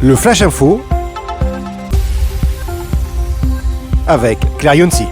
Le Flash Info avec Claire Yonsi.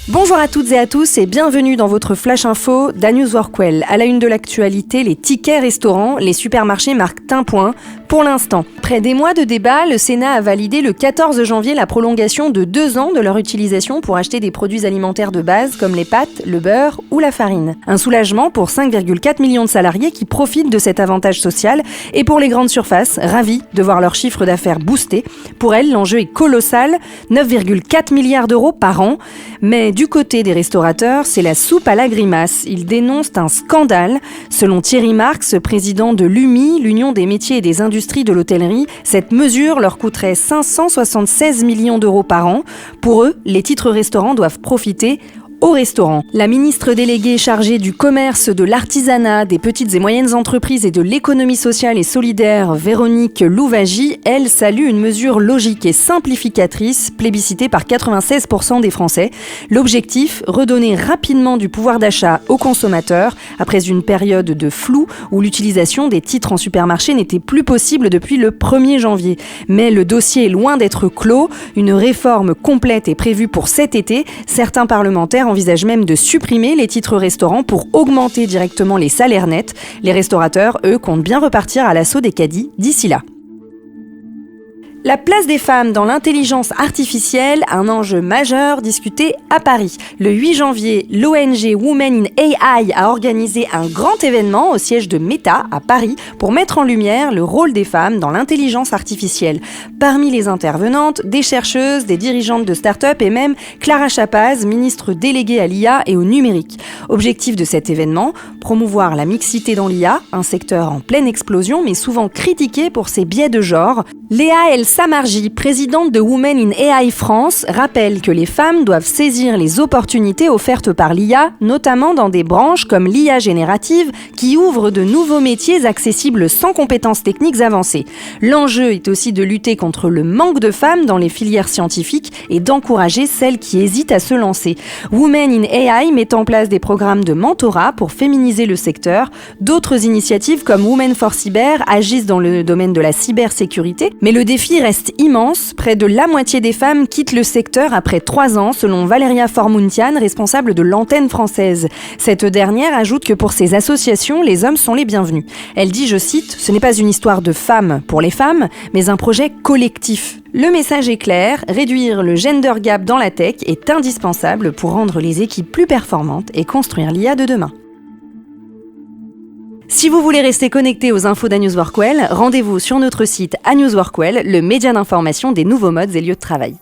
Bonjour à toutes et à tous et bienvenue dans votre Flash Info d'A-News Workwell. À la une de l'actualité, les tickets restaurants, les supermarchés marquent un point pour l'instant. Après des mois de débat, le Sénat a validé le 14 janvier la prolongation de 2 ans de leur utilisation pour acheter des produits alimentaires de base comme les pâtes, le beurre ou la farine. Un soulagement pour 5,4 millions de salariés qui profitent de cet avantage social et pour les grandes surfaces, ravis de voir leur chiffre d'affaires boosté. Pour elles, l'enjeu est colossal, 9,4 milliards d'euros par an. Mais du côté des restaurateurs, c'est la soupe à la grimace. Ils dénoncent un scandale. Selon Thierry Marx, président de l'UMI, l'Union des métiers et des industries de l'hôtellerie, cette mesure leur coûterait 576 millions d'euros par an. Pour eux, les titres restaurants doivent profiter au restaurant. La ministre déléguée chargée du commerce, de l'artisanat, des petites et moyennes entreprises et de l'économie sociale et solidaire, Véronique Louwagie, elle salue une mesure logique et simplificatrice, plébiscitée par 96% des Français. L'objectif, redonner rapidement du pouvoir d'achat aux consommateurs après une période de flou où l'utilisation des titres en supermarché n'était plus possible depuis le 1er janvier. Mais le dossier est loin d'être clos. Une réforme complète est prévue pour cet été. Certains parlementaires envisagent même de supprimer les titres restaurants pour augmenter directement les salaires nets. Les restaurateurs, eux, comptent bien repartir à l'assaut des caddies d'ici là. La place des femmes dans l'intelligence artificielle, un enjeu majeur discuté à Paris. Le 8 janvier, l'ONG Women in AI a organisé un grand événement au siège de Meta à Paris pour mettre en lumière le rôle des femmes dans l'intelligence artificielle. Parmi les intervenantes, des chercheuses, des dirigeantes de start-up et même Clara Chapaz, ministre déléguée à l'IA et au numérique. Objectif de cet événement, promouvoir la mixité dans l'IA, un secteur en pleine explosion mais souvent critiqué pour ses biais de genre. Léa El Samarji, présidente de Women in AI France, rappelle que les femmes doivent saisir les opportunités offertes par l'IA, notamment dans des branches comme l'IA générative, qui ouvrent de nouveaux métiers accessibles sans compétences techniques avancées. L'enjeu est aussi de lutter contre le manque de femmes dans les filières scientifiques et d'encourager celles qui hésitent à se lancer. Women in AI met en place des programmes de mentorat pour féminiser le secteur. D'autres initiatives comme Women for Cyber agissent dans le domaine de la cybersécurité, mais le défi reste immense. Près de la moitié des femmes quittent le secteur après 3 ans, selon Valéria Formuntian, responsable de l'antenne française. Cette dernière ajoute que pour ces associations, les hommes sont les bienvenus. Elle dit, je cite, « Ce n'est pas une histoire de femmes pour les femmes, mais un projet collectif ». Le message est clair, réduire le gender gap dans la tech est indispensable pour rendre les équipes plus performantes et construire l'IA de demain. Si vous voulez rester connecté aux infos d'A-News Workwell, rendez-vous sur notre site A-News Workwell, le média d'information des nouveaux modes et lieux de travail.